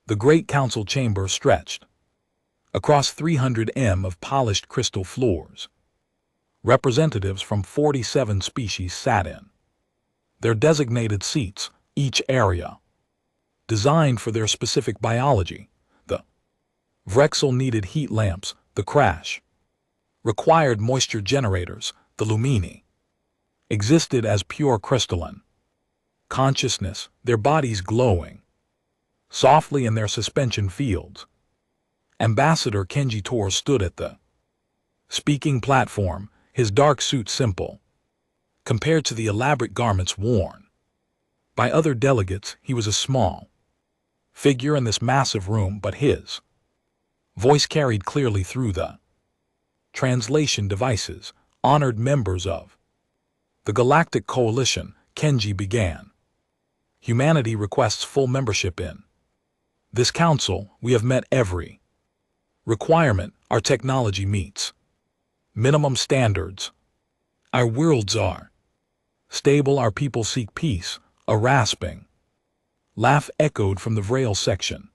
The great council chamber stretched across 300 m of polished crystal floors. Representatives from 47 species sat in their designated seats, each area designed for their specific biology. The Vrexel needed heat lamps, the Crash required moisture generators, the Lumini existed as pure crystalline consciousness, their bodies glowing softly in their suspension fields. Ambassador Kenji Tor stood at the speaking platform, his dark suit simple compared to the elaborate garments worn by other delegates. He was a small figure in this massive room, but his voice carried clearly through the translation devices. Honored members of the Galactic Coalition, Kenji began. Humanity requests full membership in this council. We have met every requirement our technology meets. Minimum standards. Our worlds are stable, our people seek peace. A rasping laugh echoed from the Vrail section.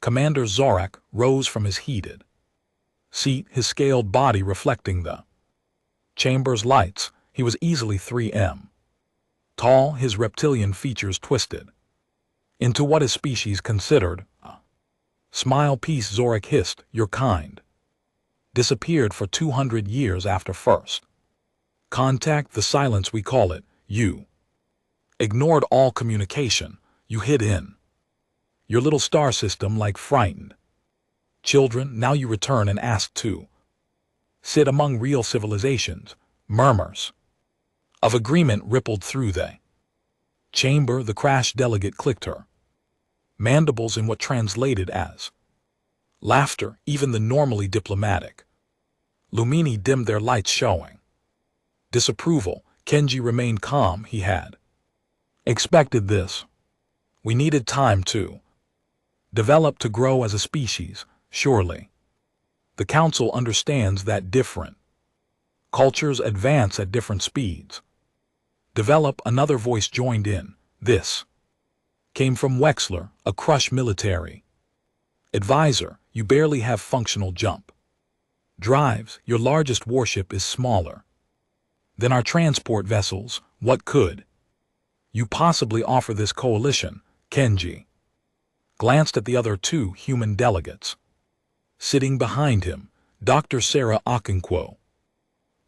Commander Zorak rose from his heated seat, his scaled body reflecting the chamber's lights. He was easily 3 m tall, his reptilian features twisted into what his species considered a smile. Peace, Zorak hissed. Your kind disappeared for 200 years after first contact. The silence we call it. You ignored all communication. You hid in your little star system like frightened children. Now you return and ask to sit among real civilizations. Murmurs of agreement rippled through the chamber. The Crash delegate clicked her mandibles in what translated as laughter. Even the normally diplomatic Lumini dimmed their lights, showing disapproval. Kenji remained calm. He had expected this. We needed time to develop, to grow as a species. Surely the council understands that different cultures advance at different speeds. Develop. Another voice joined in. This came from Wexler, a Crush military advisor. You barely have functional jump drives. Your largest warship is smaller than our transport vessels. What could you possibly offer this coalition? Kenji glanced at the other 2 human delegates sitting behind him. Dr. Sarah Okonkwo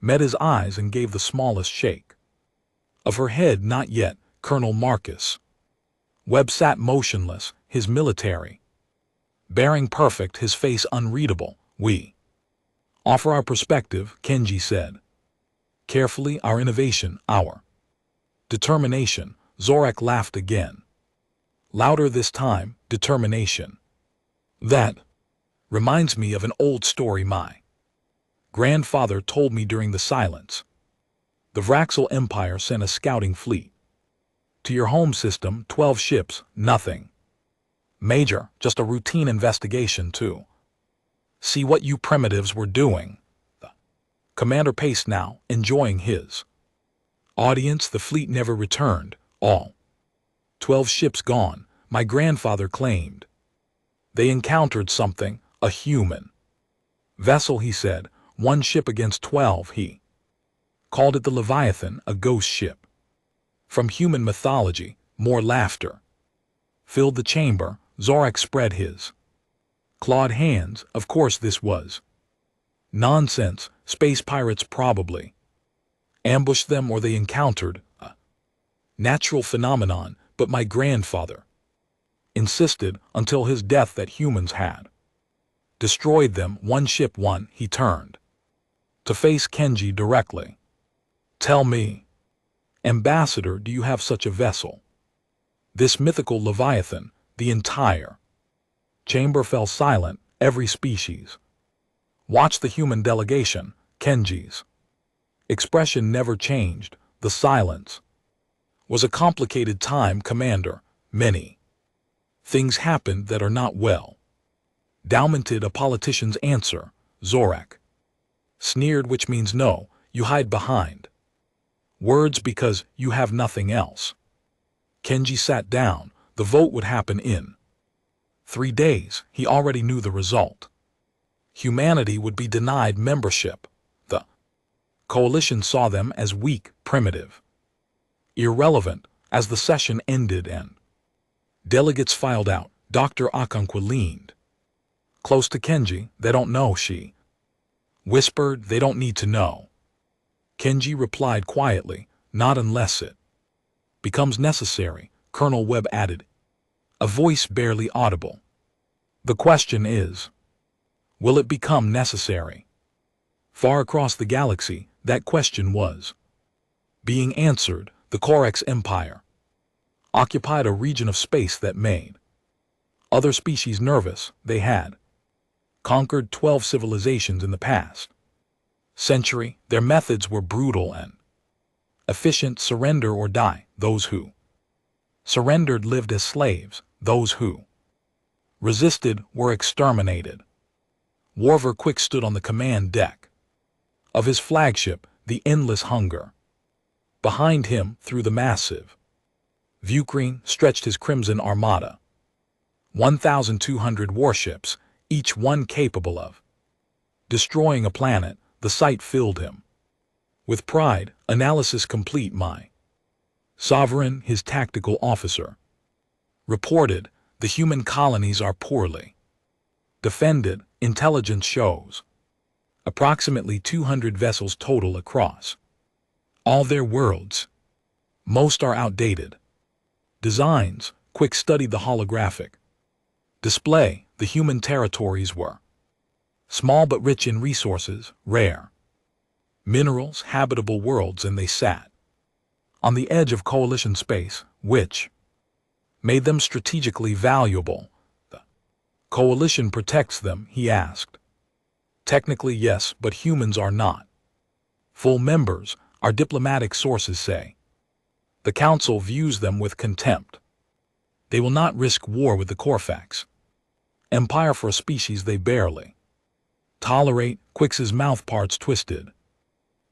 met his eyes and gave the smallest shake of her head. Not yet. Colonel Marcus Webb sat motionless, his military bearing perfect, his face unreadable. We offer our perspective, Kenji said carefully, our innovation, our determination. Zorak laughed again, louder this time. Determination. That reminds me of an old story my grandfather told me during the silence. The Vraxel Empire sent a scouting fleet to your home system. 12 ships. Nothing major, just a routine investigation to see what you primitives were doing. The commander paced now, enjoying his audience. The fleet never returned. All 12 ships gone, my grandfather claimed. They encountered something, a human vessel, he said. 1 ship against 12. He called it the Leviathan, a ghost ship from human mythology. More laughter filled the chamber. Zorak spread his clawed hands. Of course this was nonsense. Space pirates probably ambushed them, or they encountered a natural phenomenon. But my grandfather insisted until his death that humans had destroyed them. 1 ship. 1. He turned to face Kenji directly. Tell me, Ambassador, do you have such a vessel? This mythical Leviathan. The entire chamber fell silent. Every species watched the human delegation. Kenji's expression never changed. The silence was a complicated time, Commander. Many things happened that are not well documented. A politician's answer. Zorak sneered, which means no. You hide behind words because you have nothing else. Kenji sat down. The vote would happen in 3 days, he already knew the result. Humanity would be denied membership. The coalition saw them as weak, primitive, irrelevant. As the session ended and delegates filed out, Dr. Okonkwo leaned close to Kenji. They don't know, she whispered. They don't need to know. Kenji replied quietly, not unless it becomes necessary, Colonel Webb added, a voice barely audible. The question is, will it become necessary? Far across the galaxy, that question was being answered. The Corax Empire occupied a region of space that made other species nervous. They had conquered 12 civilizations in the past century. Their methods were brutal and efficient. Surrender or die. Those who surrendered lived as slaves. Those who resisted were exterminated. Warver Quick stood on the command deck of his flagship, the Endless Hunger. Behind him, through the massive viewscreen, stretched his crimson armada. 1,200 warships, each one capable of destroying a planet. The sight filled him with pride. Analysis complete. My sovereign, his tactical officer, reported, the human colonies are poorly defended. Intelligence shows approximately 200 vessels total across all their worlds. Most are outdated designs. Quick studied the holographic display. The human territories were small but rich in resources, rare minerals, habitable worlds, and they sat on the edge of coalition space, which made them strategically valuable. The coalition protects them, he asked. Technically, yes, but humans are not full members, our diplomatic sources say. The Council views them with contempt. They will not risk war with the Corfax Empire for a species they barely tolerate. Quick's mouth parts twisted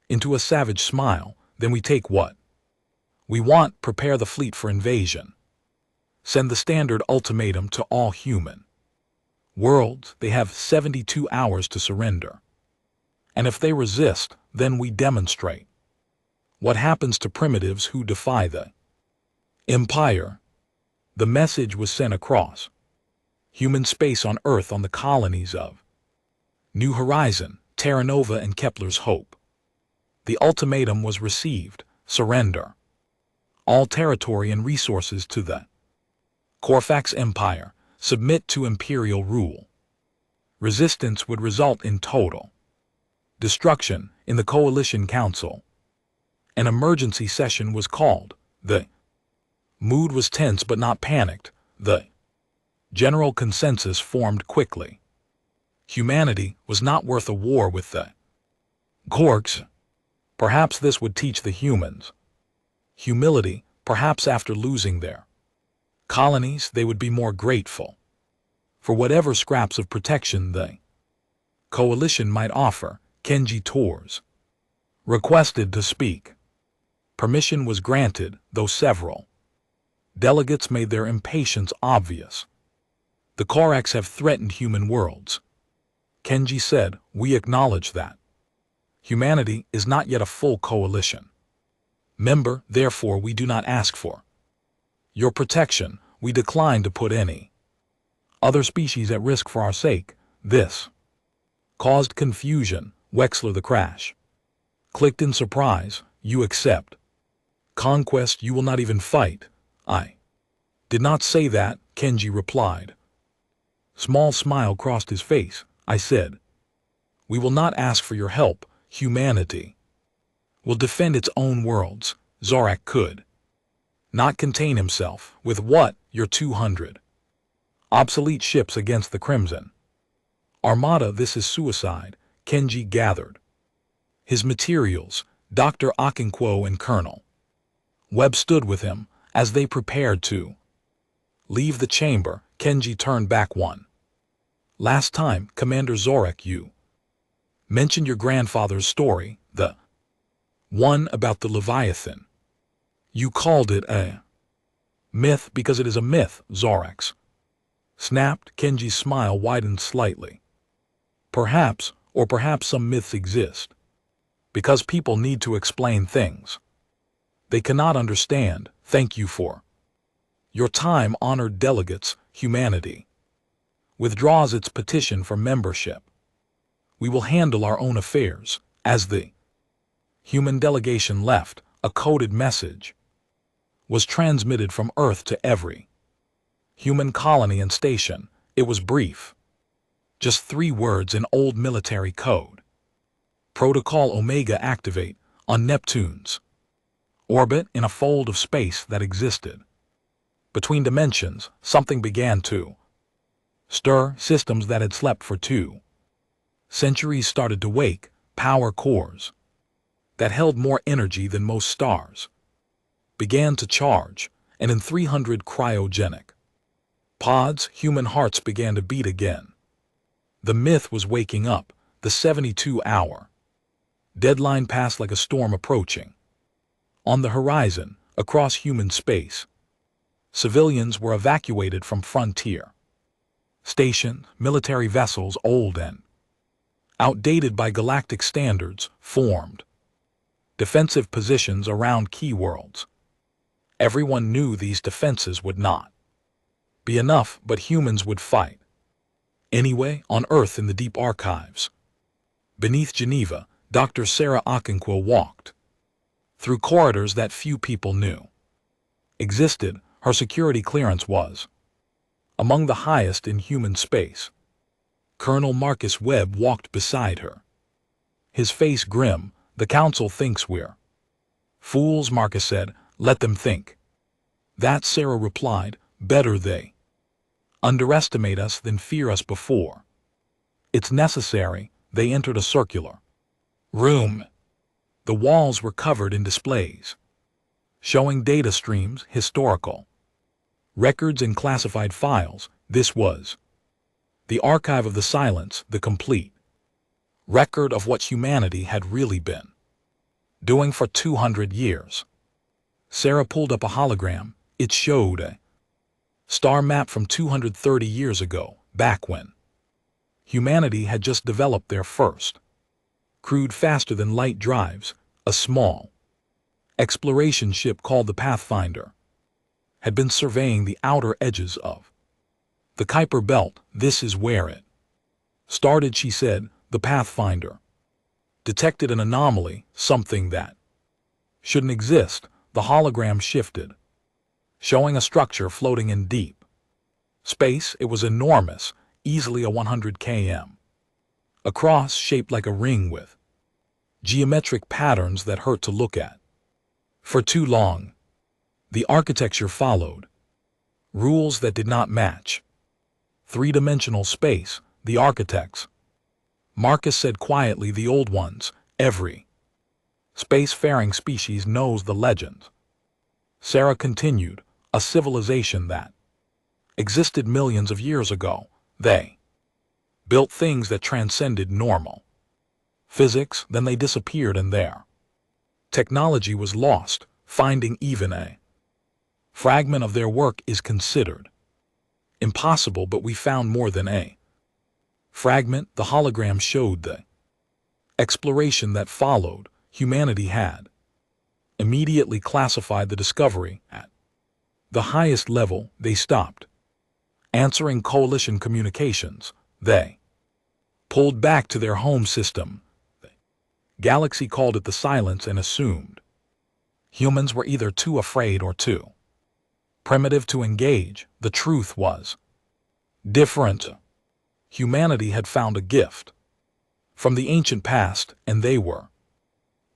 into a savage smile. Then we take what we want. Prepare the fleet for invasion. Send the standard ultimatum to all human worlds. They have 72 hours to surrender. And if they resist, then we demonstrate what happens to primitives who defy the Empire. The message was sent across human space on Earth on the colonies of New Horizon, Terra Nova, and Kepler's Hope. The ultimatum was received: surrender all territory and resources to the Corfax Empire, submit to imperial rule. Resistance would result in total destruction. In the Coalition Council, an emergency session was called. The mood was tense but not panicked. The general consensus formed quickly. Humanity was not worth a war with the Gorks. Perhaps this would teach the humans humility. Perhaps after losing their colonies, they would be more grateful for whatever scraps of protection the coalition might offer. Kenji Tours requested to speak. Permission was granted, though several delegates made their impatience obvious. The Corax have threatened human worlds. Kenji said, we acknowledge that. Humanity is not yet a full coalition member, therefore we do not ask for your protection. We decline to put any other species at risk for our sake. This caused confusion. Wexler the Crash clicked in surprise. You accept conquest? You will not even fight? I did not say that, Kenji replied. Small smile crossed his face. I said, we will not ask for your help. Humanity will defend its own worlds. Zorak could not contain himself. With what? Your 200 obsolete ships against the Crimson Armada. This is suicide. Kenji gathered his materials. Dr. Okonkwo and Colonel Webb stood with him as they prepared to leave the chamber. Kenji turned back one last time. Commander Zorak, you mentioned your grandfather's story, the one about the Leviathan. You called it a myth because it is a myth. Zorak's Snapped. Kenji's smile widened slightly. Perhaps, or perhaps some myths exist. Because people need to explain things they cannot understand. Thank you for your time, honored delegates. Humanity withdraws its petition for membership. We will handle our own affairs. As the human delegation left, a coded message was transmitted from Earth to every human colony and station. It was brief. Just 3 words in old military code. Protocol Omega activate on Neptune's orbit. In a fold of space that existed between dimensions, something began to stir. Systems that had slept for 2 centuries started to wake. Power cores that held more energy than most stars began to charge, and in 300 cryogenic pods, human hearts began to beat again. The myth was waking up. The 72-hour deadline passed like a storm approaching. On the horizon, across human space, civilians were evacuated from frontier stations. Military vessels, old and outdated by galactic standards, formed defensive positions around key worlds. Everyone knew these defenses would not be enough, but humans would fight. Anyway, on Earth in the deep archives, beneath Geneva, Dr. Sarah Okonkwo walked through corridors that few people knew existed. Her security clearance was among the highest in human space. Colonel Marcus Webb walked beside her, his face grim. The Council thinks we're fools, Marcus said. Let them think that, Sarah replied. Better they underestimate us than fear us before it's necessary. They entered a circular room. The walls were covered in displays showing data streams, historical records, and classified files. This was the archive of the silence, the complete record of what humanity had really been doing for 200 years. Sarah pulled up a hologram. It showed a star map from 230 years ago, back when humanity had just developed their first crude, faster-than-light drives. A small exploration ship called the Pathfinder had been surveying the outer edges of the Kuiper Belt. This is where it started, she said. The Pathfinder detected an anomaly, something that shouldn't exist. The hologram shifted, showing a structure floating in deep space. It was enormous, easily a 100 km across, shaped like a ring with geometric patterns that hurt to look at for too long. The architecture followed rules that did not match 3-dimensional space. The architects, Marcus said quietly, the old ones. Every spacefaring species knows the legend. Sarah continued. A civilization that existed millions of years ago. They built things that transcended normal physics, then they disappeared, and their technology was lost. Finding even a fragment of their work is considered impossible, but we found more than a fragment. The hologram showed the exploration that followed. Humanity had immediately classified the discovery at the highest level. They stopped answering coalition communications. They pulled back to their home system. The galaxy called it the silence and assumed humans were either too afraid or too primitive to engage. The truth was different. Humanity had found a gift from the ancient past, and they were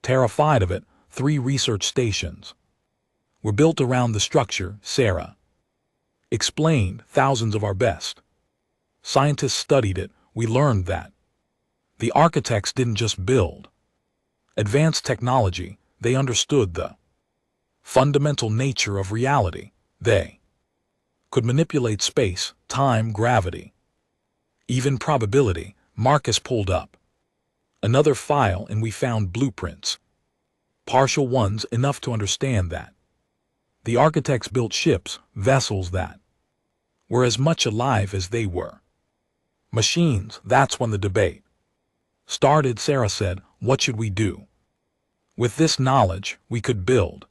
terrified of it. 3 research stations were built around the structure, Sarah explained. Thousands of our best scientists studied it. We learned that the architects didn't just build advanced technology, they understood the fundamental nature of reality. They could manipulate space, time, gravity, even probability. Marcus pulled up another file, and we found blueprints, partial ones, enough to understand that the architects built ships, vessels that were as much alive as they were. Machines, that's when the debate started. Sarah said, "What should we do? With this knowledge, we could build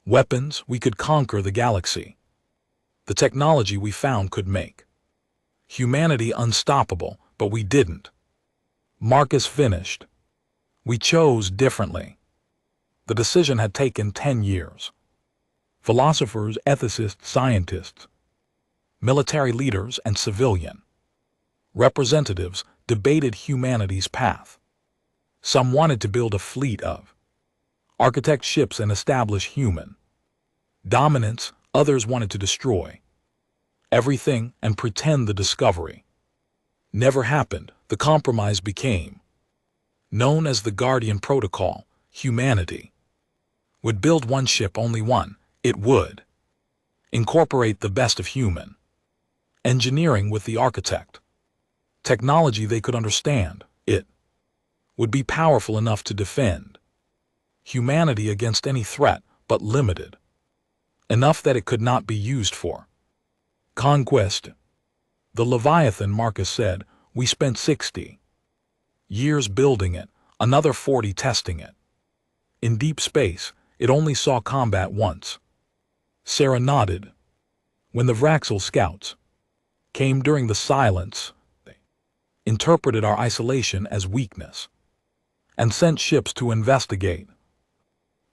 weapons, we could conquer the galaxy. The technology we found could make humanity unstoppable, but we didn't." Marcus finished. "We chose differently." The decision had taken 10 years. Philosophers, ethicists, scientists, military leaders, and civilian representatives debated humanity's path. Some wanted to build a fleet of architect ships and establish human dominance. Others wanted to destroy everything and pretend the discovery never happened. The compromise became known as the Guardian Protocol. Humanity would build one ship, only one. It would incorporate the best of human engineering with the architect technology they could understand. It would be powerful enough to defend humanity against any threat, but limited enough that it could not be used for conquest. The Leviathan, Marcus said, "We spent 60 years building it, another 40 testing it. In deep space, it only saw combat once." Sarah nodded. When the Vraxel scouts came during the silence, they interpreted our isolation as weakness and sent ships to investigate.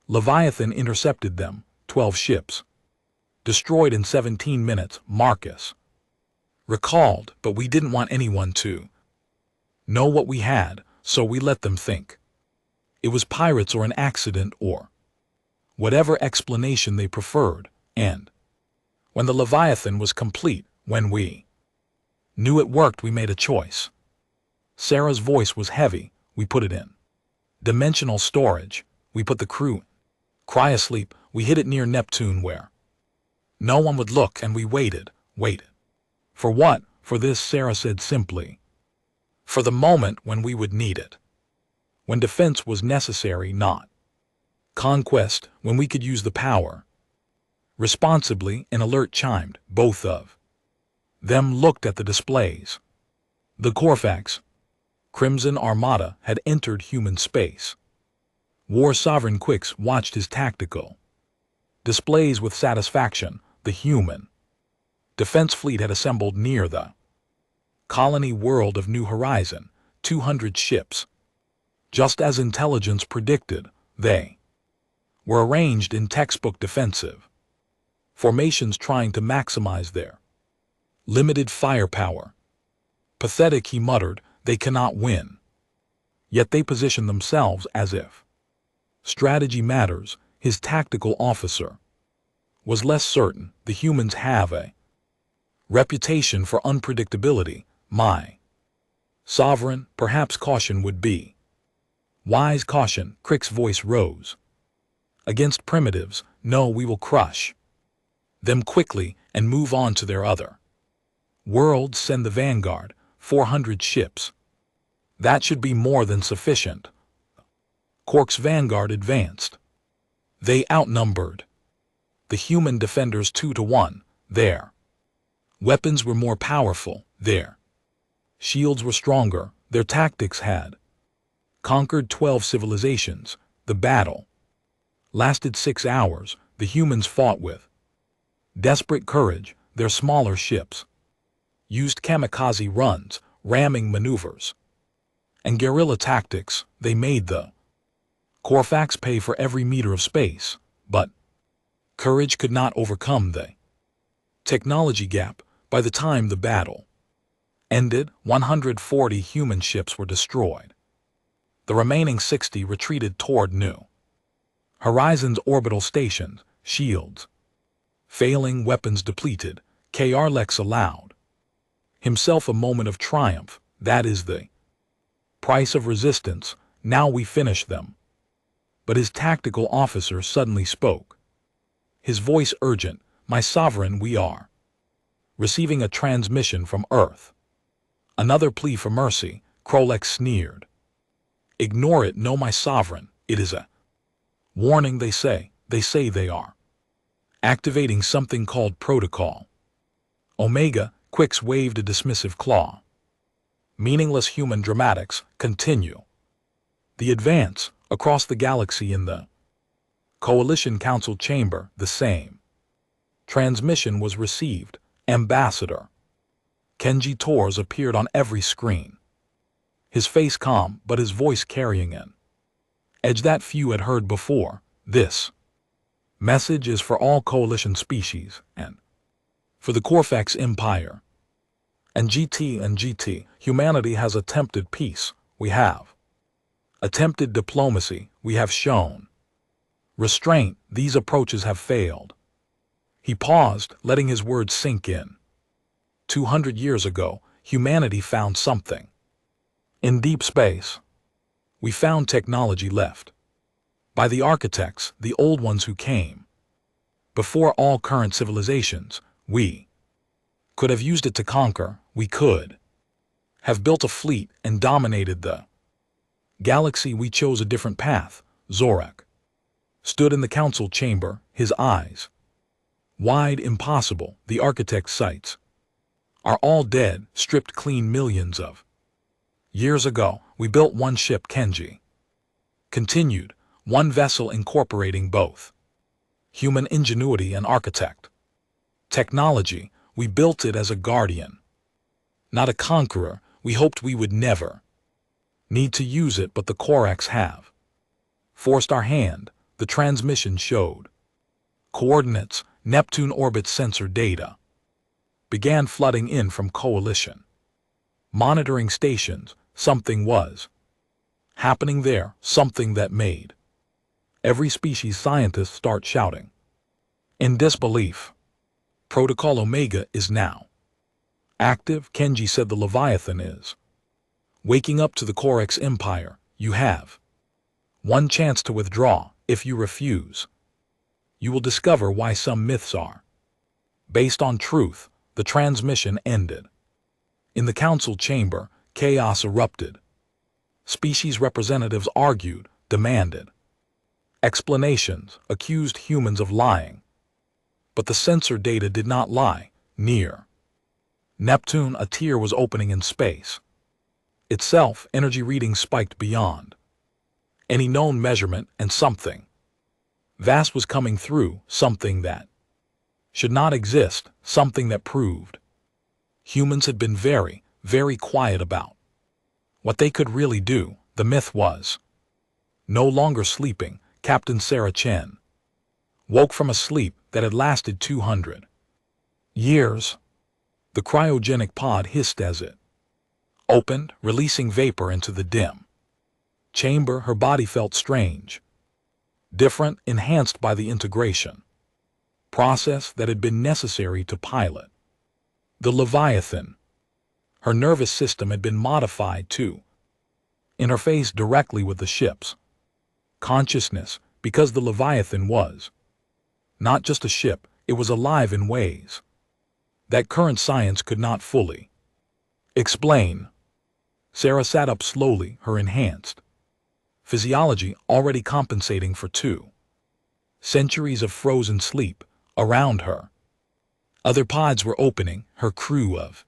Leviathan intercepted them, 12 ships, destroyed in 17 minutes, Marcus recalled, but we didn't want anyone to know what we had, so we let them think it was pirates or an accident or whatever explanation they preferred. And when the Leviathan was complete, when we knew it worked, we made a choice. Sarah's voice was heavy. We put it in dimensional storage. We put the crew cryosleep. We hid it near Neptune where no one would look, and we waited. For what? For this, Sarah said simply. For the moment when we would need it. When defense was necessary, not conquest, when we could use the power responsibly. An alert chimed. Both of them looked at the displays. The Corfax Crimson Armada had entered human space. War Sovereign Quicks watched his tactical displays with satisfaction. The human defense fleet had assembled near the colony world of New Horizon, 200 ships. Just as intelligence predicted, they were arranged in textbook defensive formations, trying to maximize their limited firepower. Pathetic, he muttered, they cannot win. Yet they position themselves as if strategy matters. His tactical officer was less certain. The humans have a reputation for unpredictability. My sovereign, perhaps caution would be wise. Caution, Crick's voice rose. Against primitives, no, we will crush them quickly and move on to their other worlds. Send the Vanguard, 400 ships. That should be more than sufficient. Quark's Vanguard advanced. They outnumbered the human defenders 2-1. Their weapons were more powerful. Their shields were stronger. Their tactics had conquered 12 civilizations. The battle lasted 6 hours. The humans fought with desperate courage. Their smaller ships used kamikaze runs, ramming maneuvers, and guerrilla tactics. They made the Corfax pay for every meter of space, but courage could not overcome the technology gap. By the time the battle ended, 140 human ships were destroyed. The remaining 60 retreated toward New Horizon's orbital stations, shields failing, weapons depleted. Krlex allowed himself a moment of triumph. That is the price of resistance. Now we finish them. But his tactical officer suddenly spoke. His voice urgent. My sovereign, we are receiving a transmission from Earth. Another plea for mercy. Krlex sneered. Ignore it. No, my sovereign, it is a warning. They say they are activating something called protocol. Omega, Quix waved a dismissive claw. Meaningless human dramatics continue. The advance, across the galaxy in the Coalition Council chamber, the same. Transmission was received. Ambassador. Kenji Torres appeared on every screen. His face calm, but his voice carrying an edge that few had heard before. This message is for all Coalition species, and for the Corfax Empire. And GT, humanity has attempted peace, we have. Attempted diplomacy, we have shown. Restraint, these approaches have failed. He paused, letting his words sink in. 200 years ago, humanity found something. In deep space, we found technology left by the architects, the old ones who came before all current civilizations. We could have used it to conquer. We could have built a fleet and dominated the galaxy. We chose a different path. Zorak stood in the council chamber, his eyes wide. Impossible. The architect's sights are all dead, stripped clean. Millions of years ago, we built one ship. Kenji continued, one vessel incorporating both human ingenuity and architect technology. We built it as a guardian, not a conqueror. We hoped we would never need to use it, but the Corax have forced our hand. The transmission showed coordinates. Neptune orbit sensor data began flooding in from Coalition monitoring stations. Something was happening there, something that made every species scientist start shouting in disbelief. Protocol Omega is now active, Kenji said. The Leviathan is waking up to the Corax Empire. You have one chance to withdraw. If you refuse, you will discover why some myths are based on truth. The transmission ended. In the council chamber, chaos erupted. Species representatives argued, demanded explanations, accused humans of lying. But the sensor data did not lie. Near Neptune, a tear was opening in space itself. Energy readings spiked beyond any known measurement, and something vast was coming through, something that should not exist, something that proved humans had been very, very quiet about what they could really do. The myth was no longer sleeping. Captain Sarah Chen woke from a sleep that had lasted 200 years. The cryogenic pod hissed as it opened, releasing vapor into the dim chamber. Her body felt strange, different, enhanced by the integration process that had been necessary to pilot the Leviathan. Her nervous system had been modified to interface directly with the ship's consciousness, because the Leviathan was not just a ship, it was alive in ways that current science could not fully explain. Sarah sat up slowly, her enhanced physiology already compensating for 2 centuries of frozen sleep. Around her, other pods were opening, her crew of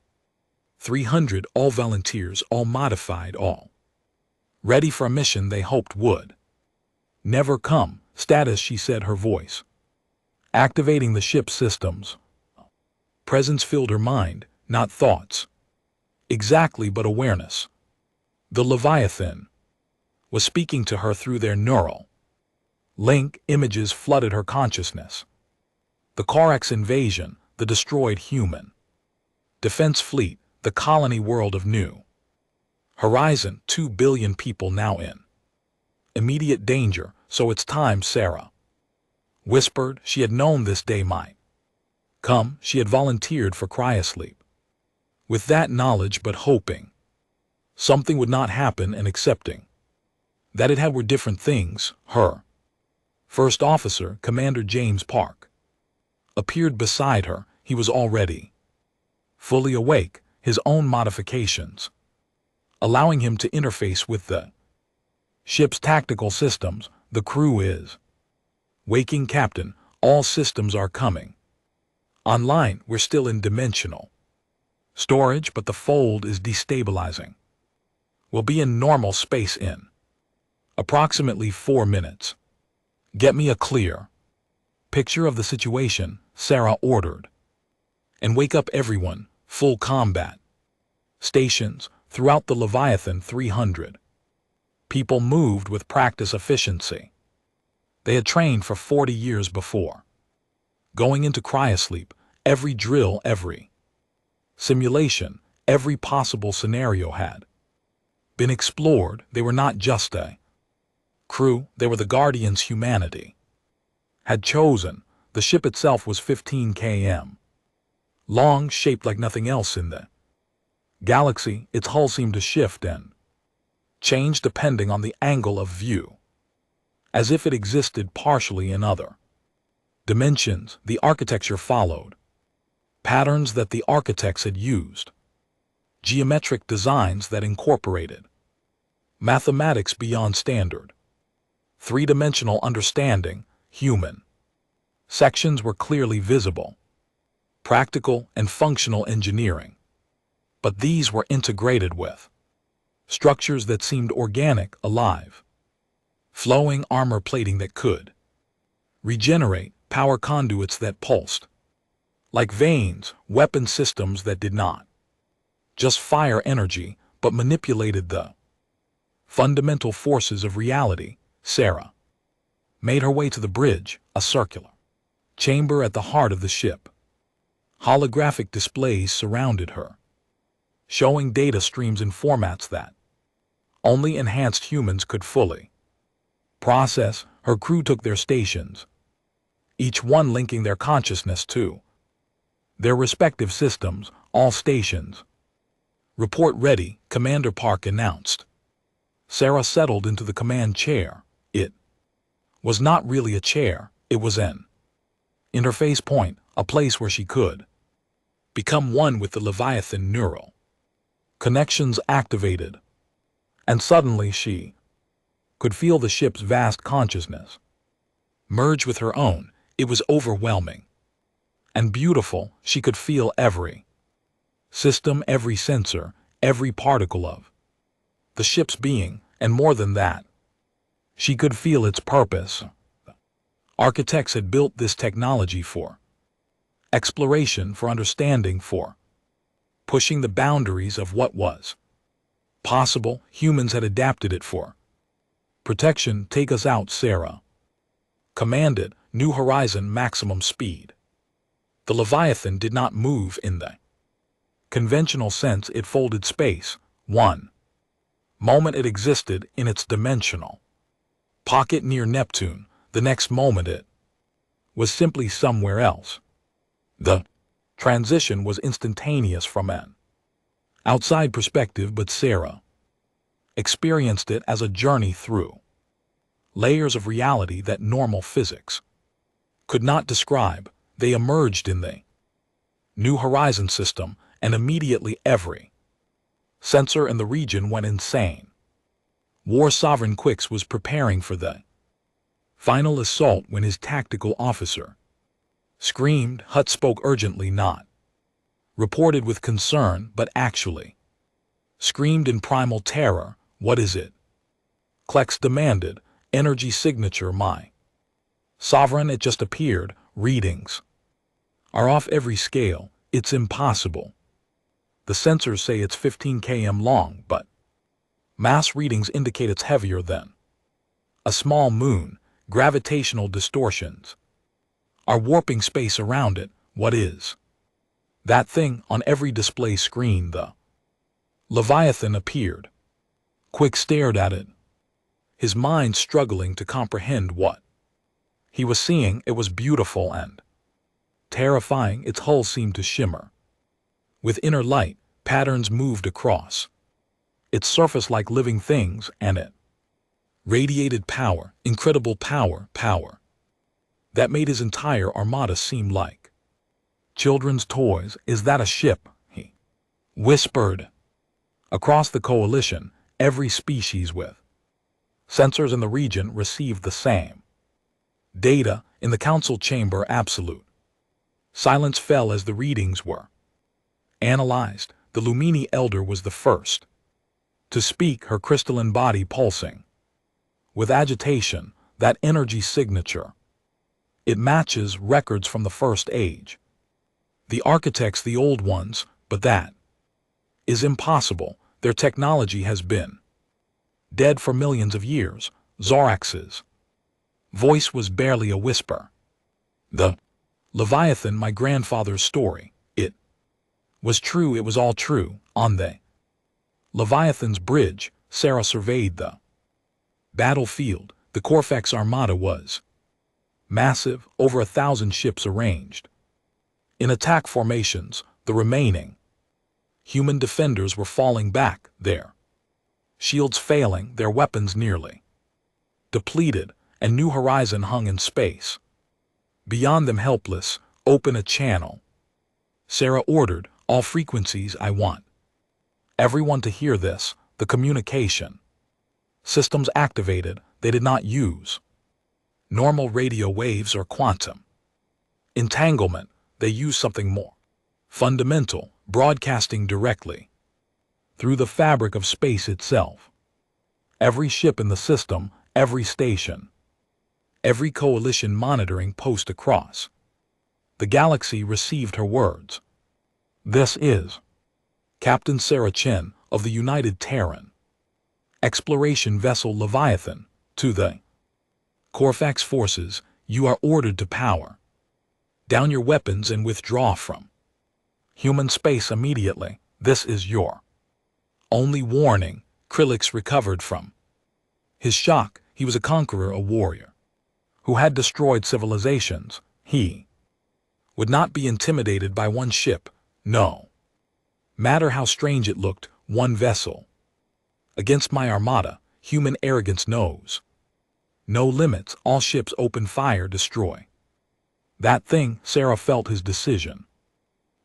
300, all volunteers, all modified, all ready for a mission they hoped would never come. Status, she said, her voice activating the ship's systems. Presence filled her mind, not thoughts exactly, but awareness. The Leviathan was speaking to her through their neural link. Images flooded her consciousness. The Corax invasion, the destroyed human defense fleet, the colony world of New Horizon, 2 billion people now in immediate danger. So it's time, Sarah whispered. She had known this day might come. She had volunteered for cryosleep with that knowledge, but hoping something would not happen, and accepting that it had were different things. Her first officer, Commander James Park, appeared beside her. He was already fully awake, his own modifications allowing him to interface with the ship's tactical systems. The crew is waking, Captain. All systems are coming Online, we're still in dimensional storage, but the fold is destabilizing. We'll be in normal space in approximately 4 minutes. Get me a clear picture of the situation, Sarah ordered. And wake up everyone, full combat. Stations throughout the Leviathan 300. People moved with practice efficiency. They had trained for 40 years before. Going into cryosleep, every drill, every simulation, every possible scenario had been explored. They were not just a crew, they were the guardians humanity had chosen. The ship itself was 15 km long, shaped like nothing else in the galaxy. Its hull seemed to shift and change depending on the angle of view, as if it existed partially in other dimensions. The architecture followed patterns that the architects had used, geometric designs that incorporated mathematics beyond standard, three-dimensional understanding. Human sections were clearly visible, practical and functional engineering, but these were integrated with structures that seemed organic, alive, flowing armor plating that could regenerate, power conduits that pulsed like veins, weapon systems that did not just fire energy but manipulated the fundamental forces of reality. Sarah made her way to the bridge, a circular chamber at the heart of the ship. Holographic displays surrounded her, showing data streams in formats that only enhanced humans could fully process. Her crew took their stations, each one linking their consciousness to their respective systems. All stations report ready, Commander Park announced. Sarah settled into the command chair. It was not really a chair, it was an interface point, a place where she could become one with the Leviathan. Neural connections activated, and suddenly she could feel the ship's vast consciousness merge with her own. It was overwhelming and beautiful. She could feel every system, every sensor, every particle of the ship's being, and more than that, she could feel its purpose. Architects had built this technology for exploration, for understanding, for pushing the boundaries of what was possible. Humans had adapted it for protection. Take us out, Sarah commanded. New horizon, maximum speed. The Leviathan did not move in the conventional sense. It folded space. One moment it existed in its dimensional pocket near Neptune. The next moment it was simply somewhere else. The transition was instantaneous from an outside perspective, but Sarah experienced it as a journey through layers of reality that normal physics could not describe. They emerged in the New Horizon system, and immediately every sensor in the region went insane. War Sovereign Quix was preparing for the final assault when his tactical officer screamed. Hut spoke urgently, not reported with concern, but actually screamed in primal terror. What is it? Klex demanded. Energy signature, my sovereign. It just appeared. Readings are off every scale. It's impossible. The sensors say it's 15 km long, but mass readings indicate it's heavier than a small moon. Gravitational distortions are warping space around it. What is that thing on every display screen? The Leviathan appeared. Quick stared at it, his mind struggling to comprehend what he was seeing. It was beautiful and terrifying. Its hull seemed to shimmer with inner light. Patterns moved across its surface like living things, and it radiated power, incredible power, power that made his entire armada seem like children's toys. Is that a ship? He whispered. Across the coalition, every species with sensors in the region received the same data. In the council chamber, absolute Silence fell as the readings were analyzed. The Lumini Elder was the first to speak, her crystalline body pulsing with agitation, that energy signature. It matches records from the First Age. The architects, the old ones, but that is impossible. Their technology has been dead for millions of years. Zorax's voice was barely a whisper. The Leviathan, my grandfather's story, it was true, it was all true. On the Leviathan's bridge, Sarah surveyed the battlefield. The Corvex Armada was massive, over 1,000 ships arranged in attack formations. The remaining human defenders were falling back, their shields failing, their weapons nearly depleted. A new horizon hung in space. Beyond them, helpless, open a channel. Sarah ordered, all frequencies, I want everyone to hear this. The communication systems activated. They did not use normal radio waves or quantum entanglement. They used something more fundamental, broadcasting directly through the fabric of space itself. Every ship in the system, every station, every coalition monitoring post across the galaxy received her words. This is Captain Sarah Chen of the United Terran exploration vessel Leviathan. To the Corvex forces, you are ordered to power down your weapons and withdraw from human space immediately. This is your only warning. Krillix recovered from his shock. He was a conqueror, a warrior who had destroyed civilizations. He would not be intimidated by one ship, no matter how strange it looked. One vessel against my armada. Human arrogance knows no limits. All ships open fire, destroy that thing. Sarah felt his decision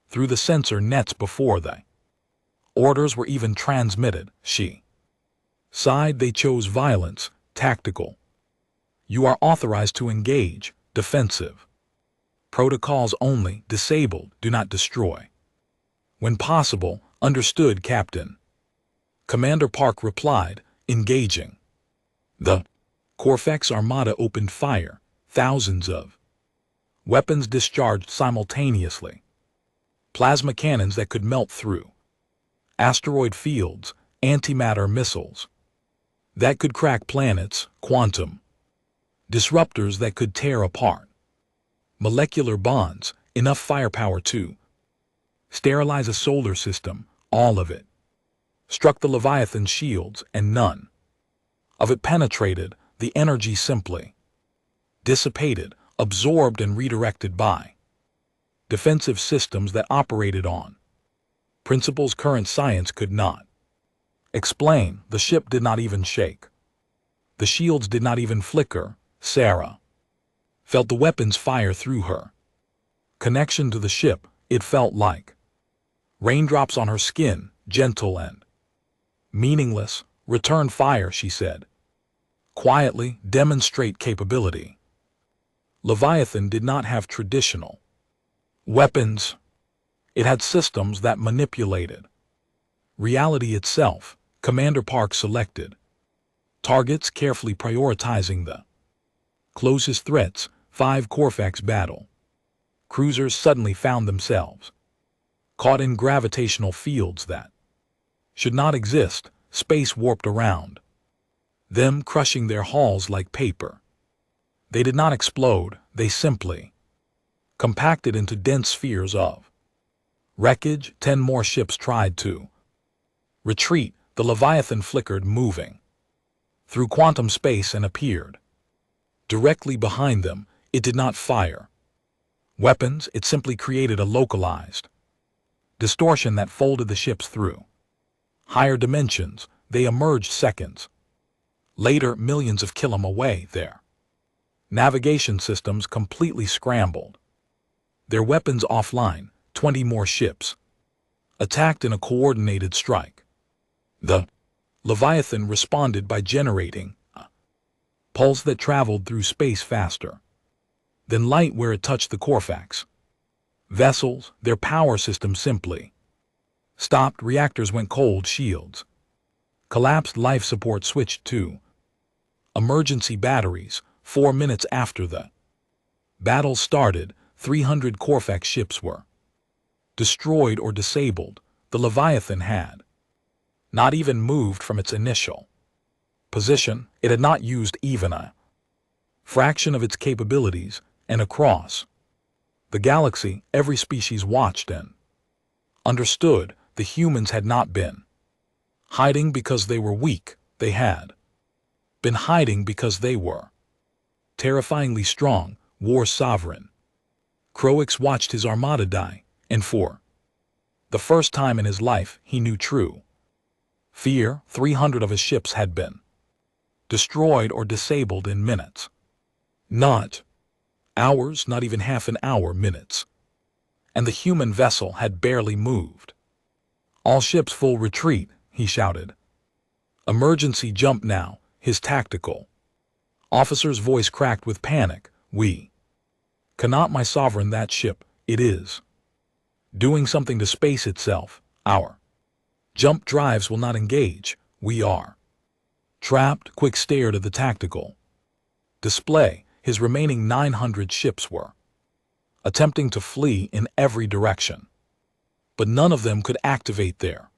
through the sensor nets before the orders were even transmitted. She sighed. They chose violence, tactical. You are authorized to engage, defensive. Protocols only, disabled, do not destroy. When possible, understood, Captain. Commander Park replied, engaging. The Corvex Armada opened fire. Thousands of weapons discharged simultaneously. Plasma cannons that could melt through asteroid fields, antimatter missiles that could crack planets, quantum disruptors that could tear apart molecular bonds, enough firepower to sterilize a solar system. All of it struck the Leviathan's shields, and none of it penetrated. The energy simply dissipated, absorbed and redirected by defensive systems that operated on principles current science could not explain. The ship did not even shake. The shields did not even flicker. Sarah felt the weapons fire through her connection to the ship. It felt like raindrops on her skin, gentle and meaningless. Return fire, she said quietly. Demonstrate capability. Leviathan did not have traditional weapons. It had systems that manipulated reality itself. Commander Park selected targets, carefully prioritizing the closest threats. 5 Corvex battle cruisers suddenly found themselves caught in gravitational fields that should not exist. Space warped around them, crushing their hulls like paper. They did not explode, they simply compacted into dense spheres of wreckage. 10 more ships tried to retreat. The Leviathan flickered, moving through quantum space, and appeared directly behind them. It did not fire weapons, it simply created a localized distortion that folded the ships through higher dimensions. They emerged seconds later, millions of kilometers away. Their navigation systems completely scrambled, their weapons offline. 20 more ships attacked in a coordinated strike. The Leviathan responded by generating a pulse that traveled through space faster than light where it touched the Corvex. Vessels, their power system simply stopped, reactors went cold, shields collapsed, life support switched to emergency batteries. 4 minutes after the battle started, 300 Corfax ships were destroyed or disabled. The Leviathan had not even moved from its initial position. It had not used even a fraction of its capabilities, and across the galaxy, every species watched and understood the humans had not been hiding because they were weak. They had been hiding because they were terrifyingly strong. War sovereign Croix watched his armada die, and for the first time in his life he knew true fear. 300 of his ships had been destroyed or disabled in minutes. Not hours, not even half an hour, minutes. And the human vessel had barely moved. All ships full retreat, he shouted. Emergency jump now. His tactical officer's voice cracked with panic. We cannot, my sovereign, that ship, it is doing something to space itself. Our jump drives will not engage. We are trapped. Quick stared at the tactical display. His remaining 900 ships were attempting to flee in every direction, but none of them could activate their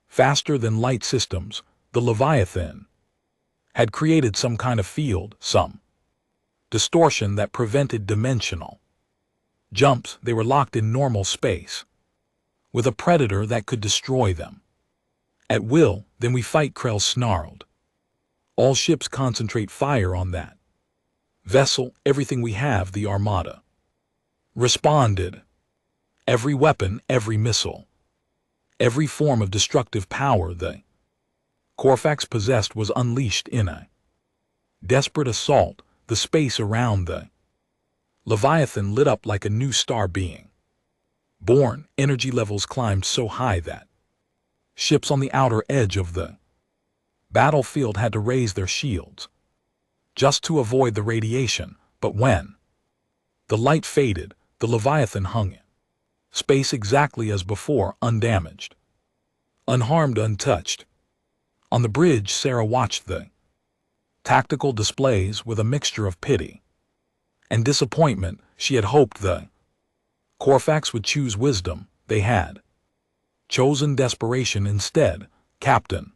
faster-than-light systems. The Leviathan had created some kind of field, some distortion that prevented dimensional jumps. They were locked in normal space with a predator that could destroy them at will. Then we fight, Krell snarled. All ships concentrate fire on that vessel. Everything we have, the Armada responded. Every weapon, every missile, every form of destructive power the Corfax possessed was unleashed in a desperate assault. The space around the Leviathan lit up like a new star being born. Energy levels climbed so high that ships on the outer edge of the battlefield had to raise their shields just to avoid the radiation. But when the light faded, the Leviathan hung in space exactly as before, undamaged, unharmed, untouched. On the bridge, Sarah watched the tactical displays with a mixture of pity and disappointment. She had hoped the Corfax would choose wisdom. They had chosen desperation instead. Captain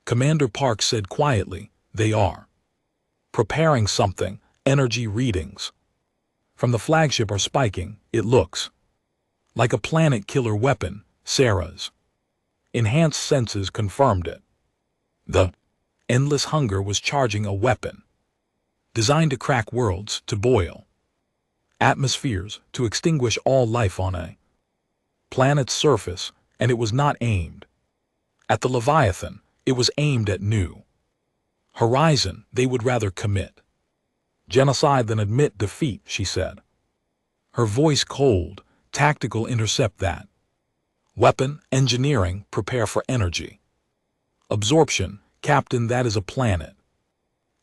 Commander Park said quietly, they are preparing something. Energy readings from the flagship are spiking. It looks like a planet killer weapon. Sarah's enhanced senses confirmed it. The endless hunger was charging a weapon designed to crack worlds, to boil atmospheres, to extinguish all life on a planet's surface. And it was not aimed at the Leviathan. It was aimed at New Horizon. They would rather commit genocide than admit defeat, she said, her voice cold. Tactical, intercept that weapon. Engineering, prepare for energy absorption. Captain, that is a planet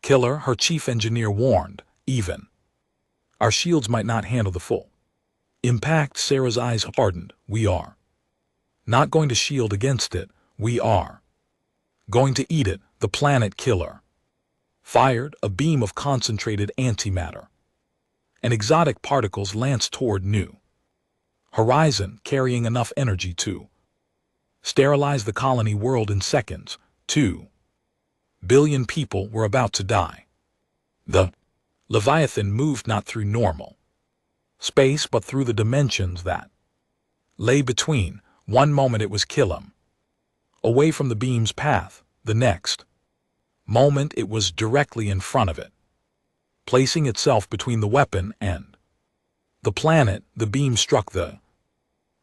killer, her chief engineer warned. Even our shields might not handle the full impact. Sarah's eyes hardened. We are not going to shield against it. We are going to eat it. The planet killer fired a beam of concentrated antimatter, and exotic particles lanced toward New Horizon, carrying enough energy to sterilize the colony world in seconds. 2 billion people were about to die. The Leviathan moved not through normal space, but through the dimensions that lay between. One moment it was kill him, away from the beam's path. The next moment it was directly in front of it, placing itself between the weapon and the planet. The beam struck the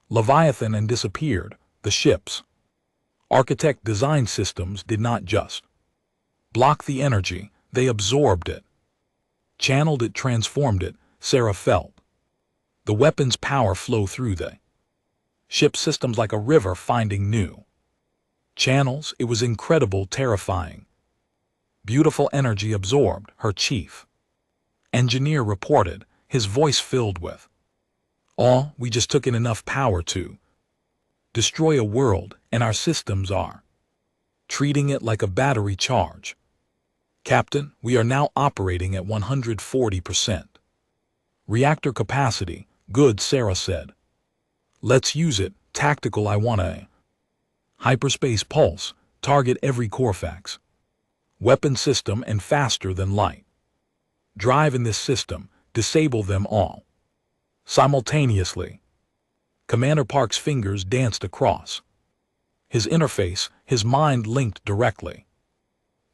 Leviathan and disappeared. The ship's architect design systems did not just block the energy, they absorbed it, channeled it, transformed it. Sarah felt the weapon's power flow through the ship systems like a river finding new channels. It was incredible, terrifying. Beautiful energy absorbed, her chief engineer reported, his voice filled with All we just took in enough power to destroy a world, and our systems are treating it like a battery charge. Captain, we are now operating at 140%. Reactor capacity, good, Sarah said. Let's use it, tactical. I want a hyperspace pulse, target every Corfax weapon system and faster than light. Drive in this system, disable them all simultaneously. Commander Park's fingers danced across his interface, his mind linked directly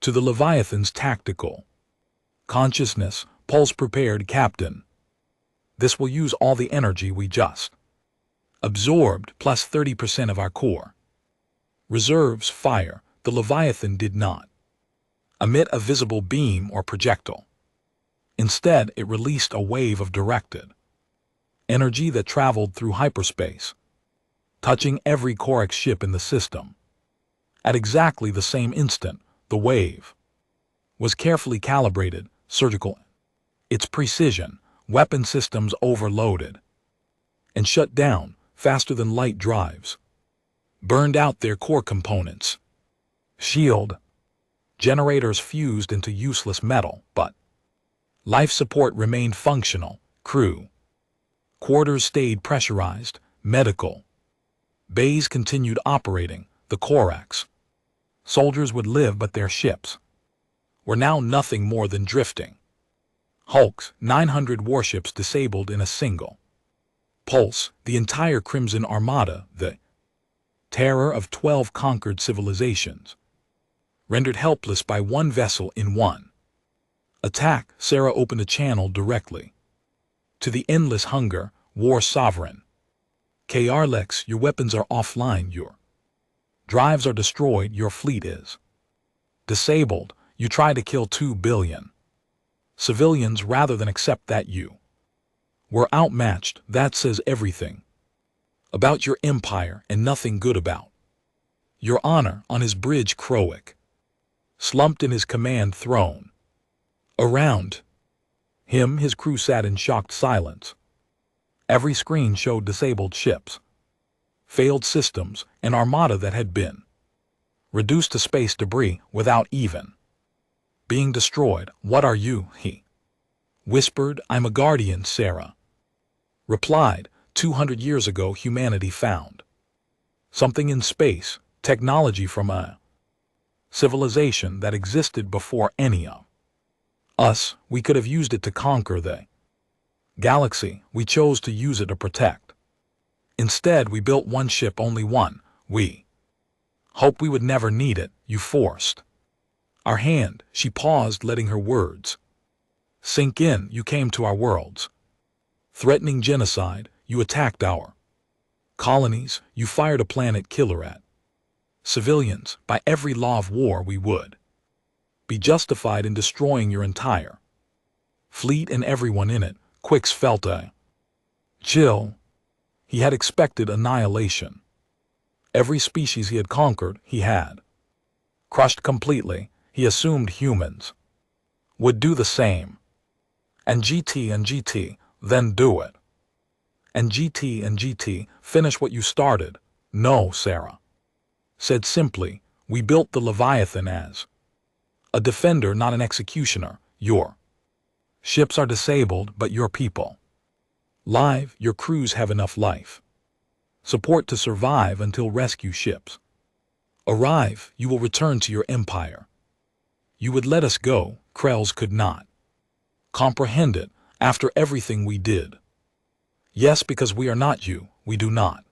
to the Leviathan's tactical consciousness. Pulse prepared, Captain. This will use all the energy we just absorbed, plus 30% of our core reserves. Fire. The Leviathan did not emit a visible beam or projectile. Instead, it released a wave of directed energy that traveled through hyperspace, touching every Corex ship in the system. At exactly the same instant, the wave was carefully calibrated, surgical. Its precision, weapon systems overloaded and shut down faster than light drives, burned out their core components. Shield generators fused into useless metal, but life support remained functional. Crew quarters stayed pressurized. Medical bays continued operating. The Corax soldiers would live, but their ships were now nothing more than drifting hulks. 900 warships disabled in a single pulse. The entire Crimson Armada, the terror of 12 conquered civilizations, rendered helpless by one vessel in one attack. Sarah opened a channel directly to the endless hunger. War Sovereign. KRLEX, your weapons are offline, your drives are destroyed, your fleet is disabled. You try to kill 2 billion civilians rather than accept that you were outmatched. That says everything about your empire and nothing good about your honor. On his bridge, Crowick slumped in his command throne. Around him, his crew sat in shocked silence. Every screen showed disabled ships, failed systems, an armada that had been reduced to space debris without even being destroyed. What are you? He whispered. I'm a guardian, Sarah replied. 200 years ago, humanity found something in space, technology from a civilization that existed before any of us. We could have used it to conquer the galaxy. We chose to use it to protect. Instead, we built one ship, only one. We hoped we would never need it. You forced our hand. She paused, letting her words sink in. You came to our worlds, threatening genocide. You attacked our colonies. You fired a planet killer at civilians. By every law of war, we would be justified in destroying your entire fleet and everyone in it. Quix felt a chill. He had expected annihilation. Every species he had conquered, he had crushed completely. He assumed humans would do the same. And GT, then do it. And GT, finish what you started. No, Sarah said simply. We built the Leviathan as a defender, not an executioner. Your ships are disabled, but your people live. Your crews have enough life support to survive until rescue ships arrive. You will return to your empire. You would let us go. Krells could not comprehend it. After everything we did. Yes, because we are not you. We do not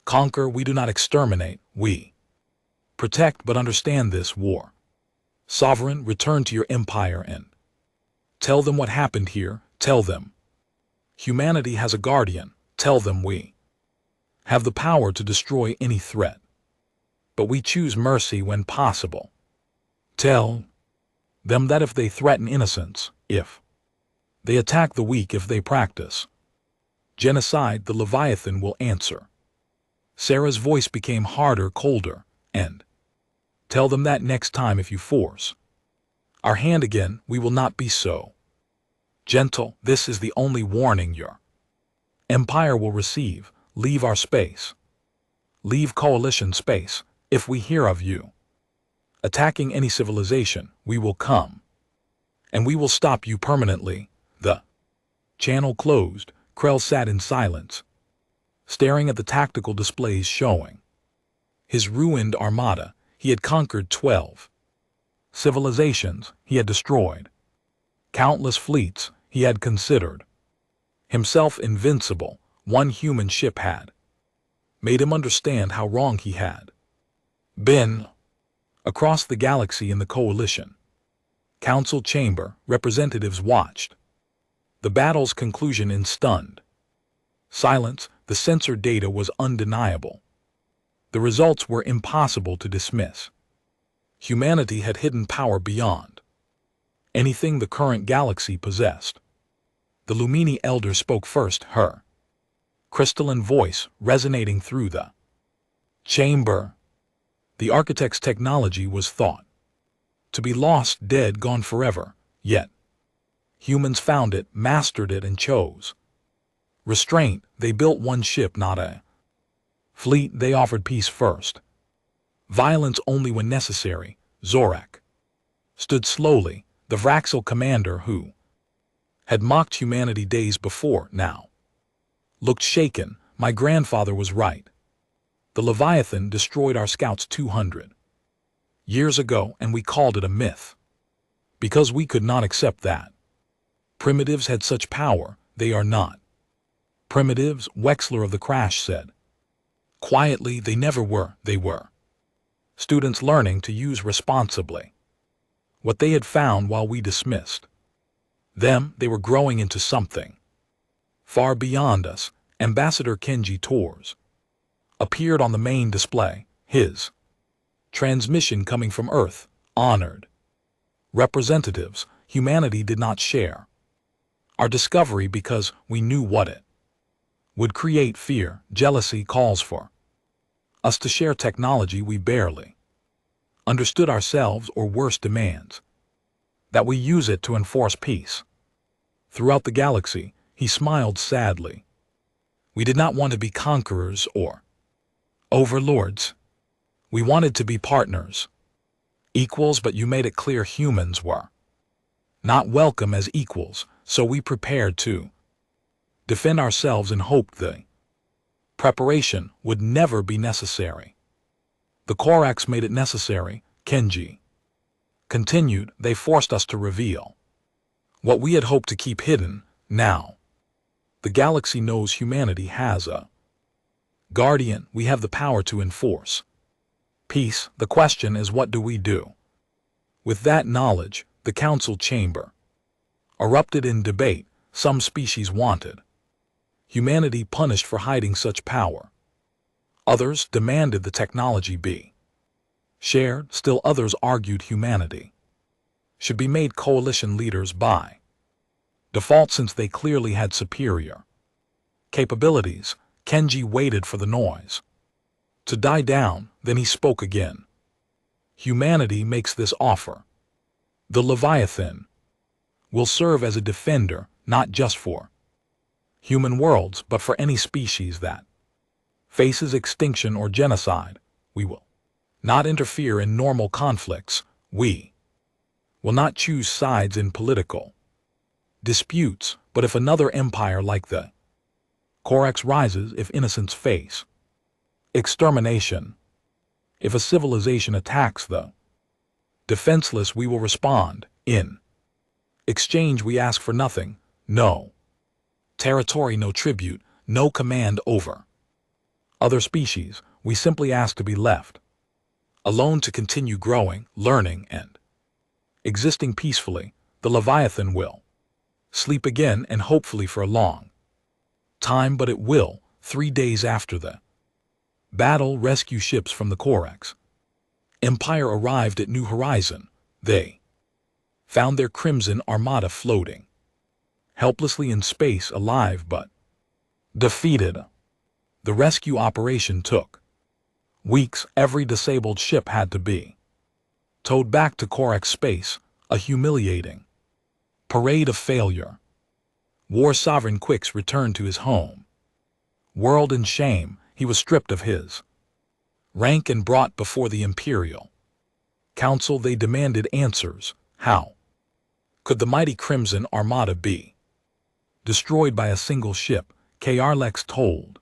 conquer. We do not exterminate. We protect. But understand this, War Sovereign, return to your empire and tell them what happened here. Tell them humanity has a guardian. Tell them we have the power to destroy any threat, but we choose mercy when possible. Tell them that if they threaten innocence, if they attack the weak, if they practice genocide, the Leviathan will answer. Sarah's voice became harder, colder, and tell them that next time if you force our hand again, we will not be so gentle. This is the only warning your Empire will receive, leave our space. Leave coalition space, if we hear of you attacking any civilization, we will come. And we will stop you permanently. The channel closed, Krell sat in silence, staring at the tactical displays showing his ruined armada. He had conquered 12 civilizations he had destroyed. Countless fleets he had considered himself invincible. One human ship had made him understand how wrong he had been. Across the galaxy in the Coalition Council chamber, representatives watched the battle's conclusion in stunned silence. The censored data was undeniable. The results were impossible to dismiss. Humanity had hidden power beyond anything the current galaxy possessed. The Lumini elder spoke first, her crystalline voice resonating through the chamber. The architect's technology was thought to be lost, dead, gone forever, yet humans found it, mastered it, and chose restraint. They built one ship, not a fleet. They offered peace first, violence only when necessary. Zorak stood slowly, the Vraxel commander who had mocked humanity days before, now looked shaken. My grandfather was right. The Leviathan destroyed our scouts 200 years ago, and we called it a myth because we could not accept that primitives had such power. They are not primitives, Wexler of the Crash said quietly. They never were. They were students learning to use responsibly what they had found while we dismissed them. They were growing into something far beyond us. Ambassador Kenji Torres appeared on the main display, his transmission coming from Earth. Honored representatives, humanity did not share our discovery because we knew what it would create. Fear, jealousy calls for us to share technology we barely understood ourselves, or worse, demands that we use it to enforce peace throughout the galaxy. He smiled sadly. We did not want to be conquerors or overlords. We wanted to be partners, equals, but you made it clear humans were not welcome as equals, so we prepared to defend ourselves and hoped the preparation would never be necessary. The Korax made it necessary, Kenji continued. They forced us to reveal what we had hoped to keep hidden. Now the galaxy knows humanity has a guardian. We have the power to enforce peace. The question is, what do we do with that knowledge? The council chamber erupted in debate. Some species wanted humanity punished for hiding such power. Others demanded the technology be shared. Still others argued humanity should be made coalition leaders by default since they clearly had superior capabilities. Kenji waited for the noise to die down, then he spoke again. Humanity makes this offer. The Leviathan will serve as a defender, not just for human worlds, but for any species that faces extinction or genocide. We will not interfere in normal conflicts. We will not choose sides in political disputes, but if another empire like the Korax rises, if innocents face extermination, if a civilization attacks the defenseless, we will respond. In exchange, we ask for nothing. No territory, no tribute, no command over other species. We simply ask to be left alone to continue growing, learning, and existing peacefully. The Leviathan will sleep again, and hopefully for a long time, but it will. 3 days after the battle, rescue ships from the Korax Empire arrived at New Horizon. They found their Crimson Armada floating helplessly in space, alive but defeated. The rescue operation took weeks. Every disabled ship had to be towed back to Korax space, a humiliating parade of failure. War Sovereign Quix returned to his home Whirled in shame, he was stripped of his rank and brought before the Imperial Council. They demanded answers. How could the mighty Crimson Armada be destroyed by a single ship? Krlex told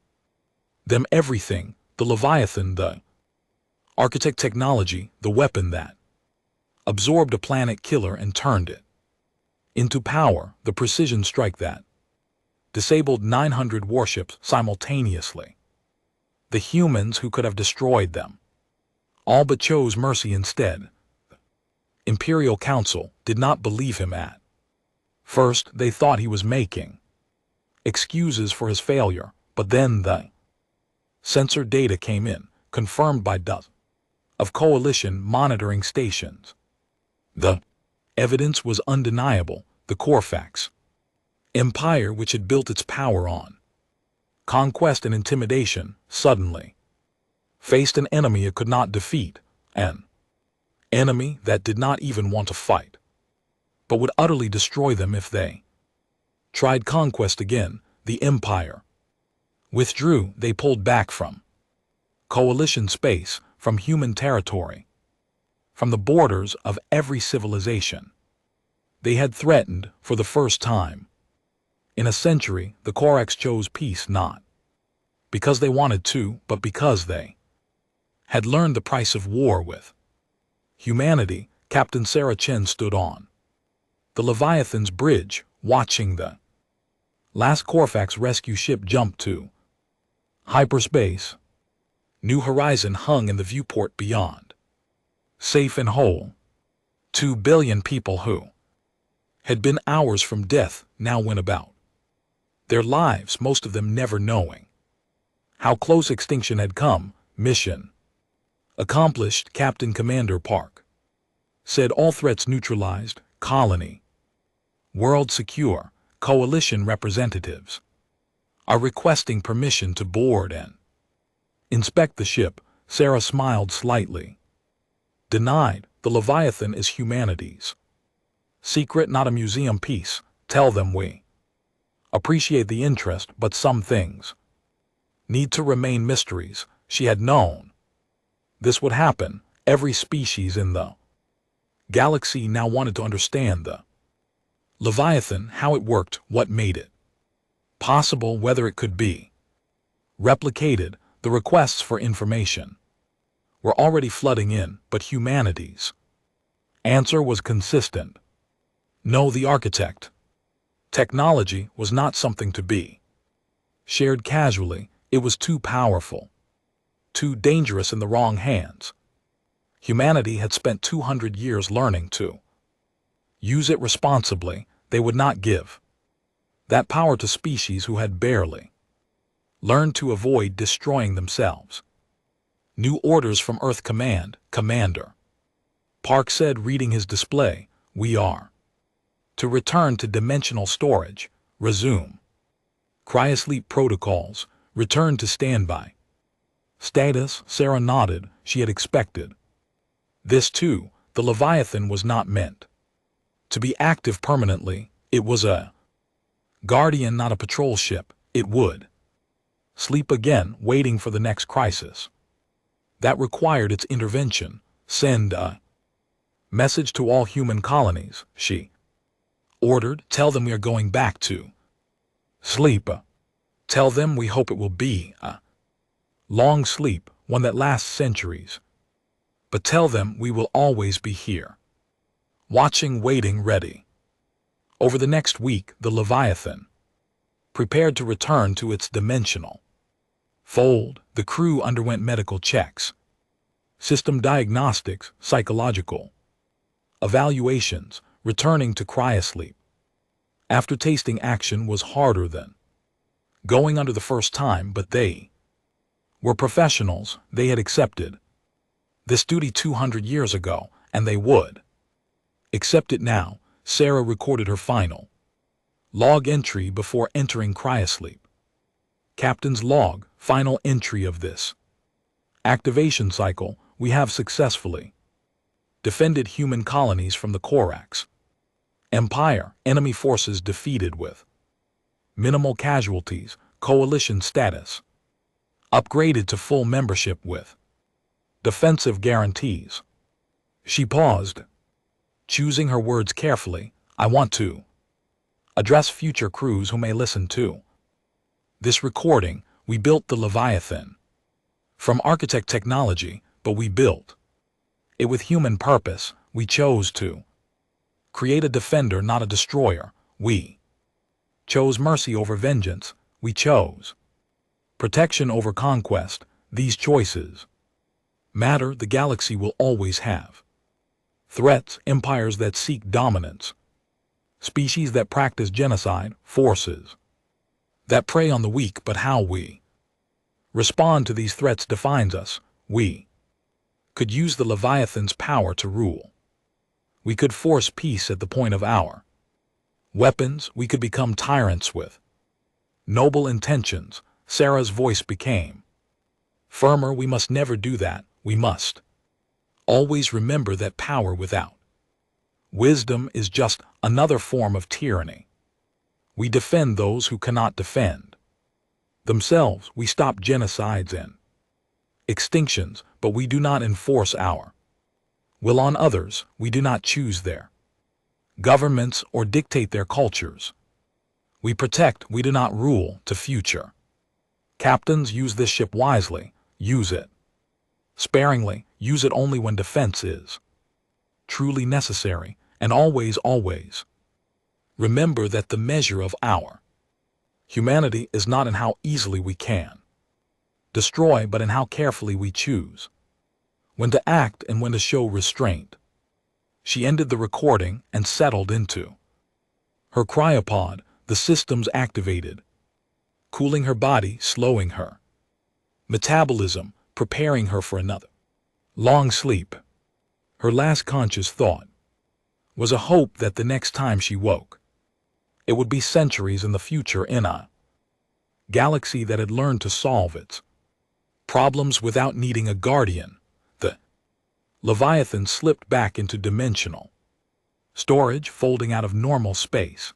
them everything: the Leviathan, the architect technology, the weapon that absorbed a planet killer and turned it into power, the precision strike that disabled 900 warships simultaneously. The humans who could have destroyed them all but chose mercy instead. The Imperial Council did not believe him at first. They thought he was making excuses for his failure, but then the sensor data came in, confirmed by dozens of coalition monitoring stations. The evidence was undeniable. The Corfax Empire, which had built its power on conquest and intimidation, suddenly faced an enemy it could not defeat, an enemy that did not even want to fight, but would utterly destroy them if they tried conquest again. The Empire withdrew. They pulled back from coalition space, from human territory, from the borders of every civilization. They had threatened for the first time in a century. The Corax chose peace not because they wanted to, but because they had learned the price of war with humanity. Captain Sarah Chen stood on the Leviathan's bridge, watching the last Corfax rescue ship jump to hyperspace. New Horizon hung in the viewport beyond. Safe and whole. 2 billion people who had been hours from death now went about their lives, most of them never knowing how close extinction had come. Mission accomplished, Captain Commander Park said. All threats neutralized. Colony world secure. Coalition representatives are requesting permission to board and inspect the ship. Sarah smiled slightly. Denied. The Leviathan is humanity's secret, not a museum piece. Tell them we appreciate the interest, but some things need to remain mysteries. She had known this would happen. Every species in the galaxy now wanted to understand the Leviathan, how it worked, what made it possible, whether it could be replicated. The requests for information were already flooding in, but humanity's answer was consistent. No, the architect technology was not something to be shared casually. It was too powerful, too dangerous in the wrong hands. Humanity had spent 200 years learning to use it responsibly. They would not give that power to species who had barely learned to avoid destroying themselves. New orders from Earth Command, Commander Park said, reading his display. We are to return to dimensional storage, resume cryosleep protocols, return to standby status. Sarah nodded. She had expected this too. The Leviathan was not meant to be active permanently. It was a guardian, not a patrol ship. It would sleep again, waiting for the next crisis that required its intervention. Send a message to all human colonies, she ordered. Tell them we are going back to sleep. Tell them we hope it will be a long sleep, one that lasts centuries. But tell them we will always be here, watching, waiting, ready. Over the next week, the Leviathan prepared to return to its dimensional fold. The crew underwent medical checks, system diagnostics, psychological evaluations, returning to cryosleep after tasting action was harder than going under the first time, but they were professionals. They had accepted this duty 200 years ago, and they would accept it now. Sarah recorded her final log entry before entering cryosleep. Captain's log, final entry of this activation cycle. We have successfully defended human colonies from the Corax Empire. Enemy forces defeated with minimal casualties. coalition status, upgraded to full membership with defensive guarantees. She paused, choosing her words carefully. I want to address future crews who may listen to this recording. We built the Leviathan from architect technology, but we built it with human purpose. We chose to create a defender, not a destroyer. We chose mercy over vengeance. We chose protection over conquest. These choices matter. The galaxy will always have threats, empires that seek dominance, species that practice genocide, forces that prey on the weak. But how we respond to these threats defines us. We could use the Leviathan's power to rule. We could force peace at the point of our weapons. We could become tyrants with noble intentions. Sarah's voice became firmer. We must never do that. We must always remember that power without wisdom is just another form of tyranny. We defend those who cannot defend themselves. We stop genocides and extinctions, but we do not enforce our will on others. We do not choose their governments or dictate their cultures. We protect, we do not rule. To future captains, use this ship wisely. Use it sparingly. Use it only when defense is truly necessary. And always, always remember that the measure of our humanity is not in how easily we can destroy, but in how carefully we choose when to act and when to show restraint. She ended the recording and settled into her cryopod. The systems activated, cooling her body, slowing her metabolism, preparing her for another long sleep. Her last conscious thought was a hope that the next time she woke, it would be centuries in the future, in a galaxy that had learned to solve its problems without needing a guardian. The Leviathan slipped back into dimensional storage, folding out of normal space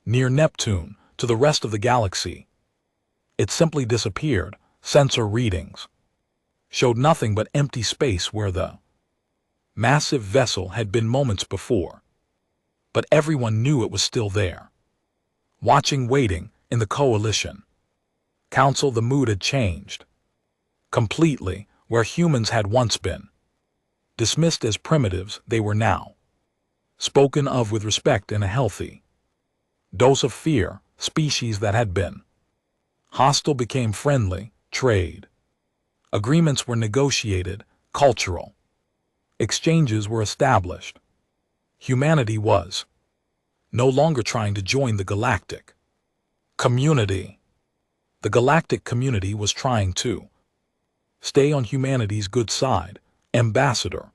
near Neptune. To the rest of the galaxy, it simply disappeared. Sensor readings showed nothing but empty space where the massive vessel had been moments before. But everyone knew it was still there, watching, waiting. In the Coalition Council, the mood had changed completely. Where humans had once been dismissed as primitives, they were now spoken of with respect and a healthy dose of fear. Species that had been hostile became friendly. Trade agreements were negotiated. Cultural exchanges were established. Humanity was no longer trying to join the galactic community. The galactic community was trying to stay on humanity's good side. Ambassador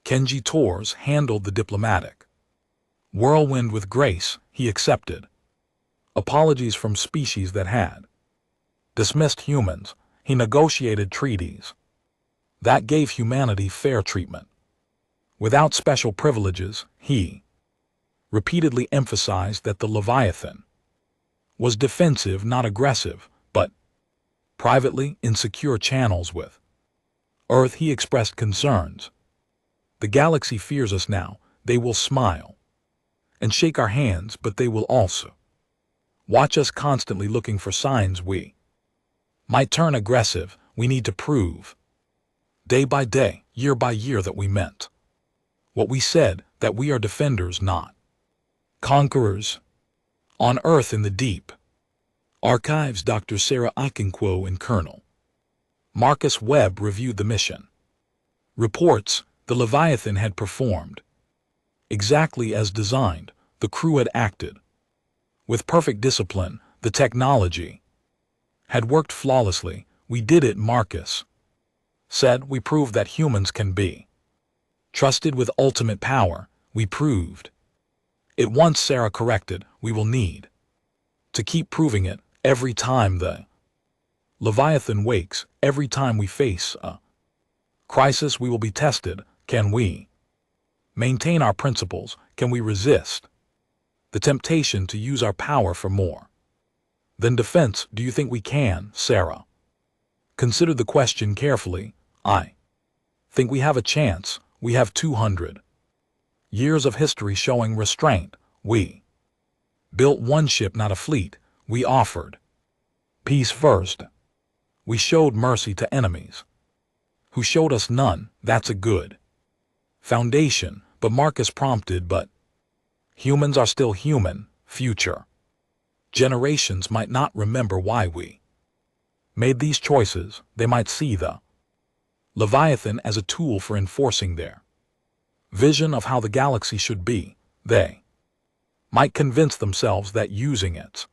Kenji Torres handled the diplomatic whirlwind with grace. He accepted apologies from species that had dismissed humans. He negotiated treaties that gave humanity fair treatment without special privileges. He repeatedly emphasized that the Leviathan was defensive, not aggressive, but privately, in secure channels with Earth. He expressed concerns. The galaxy fears us now. They will smile and shake our hands, but they will also watch us constantly, looking for signs we might turn aggressive. We need to prove day by day, year by year, that we meant what we said, that we are defenders, not conquerors. On Earth, in the deep archives, Dr. Sarah Okonkwo and Colonel Marcus Webb reviewed the mission reports. The Leviathan had performed exactly as designed. The crew had acted with perfect discipline. The technology had worked flawlessly. We did it, Marcus said. We proved that humans can be trusted with ultimate power. We proved it once, Sarah corrected. We will need to keep proving it every time the Leviathan wakes. Every time we face a crisis, we will be tested. Can we maintain our principles? Can we resist the temptation to use our power for more Then defense, do you think we can, Sarah? Consider the question carefully. I think we have a chance. We have 200 years of history showing restraint. We built one ship, not a fleet. We offered peace first. We showed mercy to enemies who showed us none. That's a good foundation. But Marcus prompted, but humans are still human. Future generations might not remember why we made these choices. They might see the Leviathan as a tool for enforcing their vision of how the galaxy should be. They might convince themselves that using its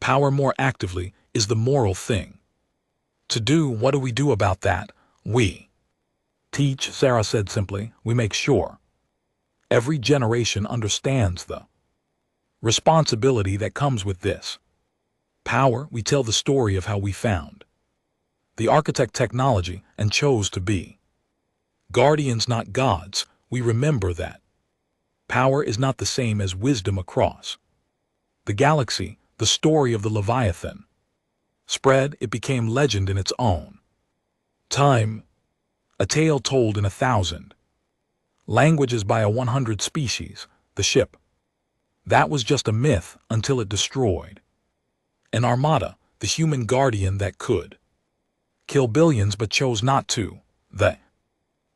power more actively is the moral thing to do. What do we do about that? We teach, Sarah said simply. We make sure every generation understands the responsibility that comes with this power. We tell the story of how we found the architect technology and chose to be guardians, not gods. We remember that power is not the same as wisdom across the galaxy. The story of the Leviathan spread. It became legend in its own time, a tale told in 1,000 languages by 100 species. The ship, that was just a myth until it destroyed an armada, the human guardian that could kill billions but chose not to. The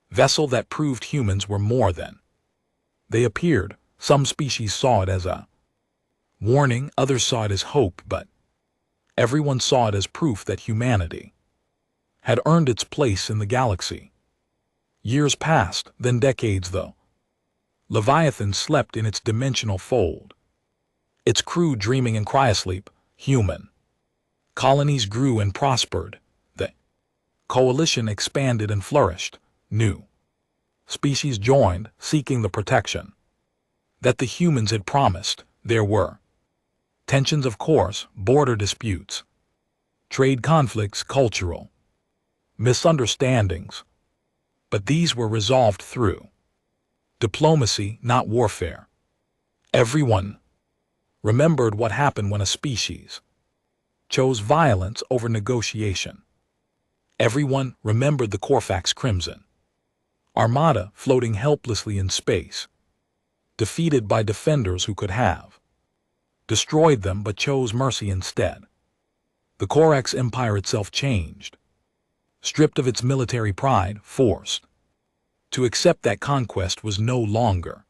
vessel that proved humans were more than they appeared. Some species saw it as a warning, others saw it as hope, but everyone saw it as proof that humanity had earned its place in the galaxy. Years passed, then decades. The Leviathan slept in its dimensional fold, its crew dreaming in cryosleep. Human colonies grew and prospered. The coalition expanded and flourished. New species joined, seeking the protection that the humans had promised. There were tensions, of course, border disputes, trade conflicts, cultural misunderstandings, but these were resolved through diplomacy, not warfare. Everyone remembered what happened when a species chose violence over negotiation. Everyone remembered the Corfax Crimson Armada floating helplessly in space, defeated by defenders who could have destroyed them but chose mercy instead. The Corax Empire itself changed, stripped of its military pride, forced to accept that conquest was no longer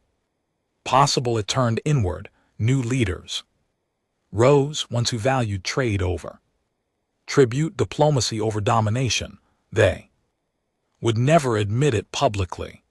possible. It turned inward. New leaders rose, ones who valued trade over tribute, diplomacy over domination. They would never admit it publicly,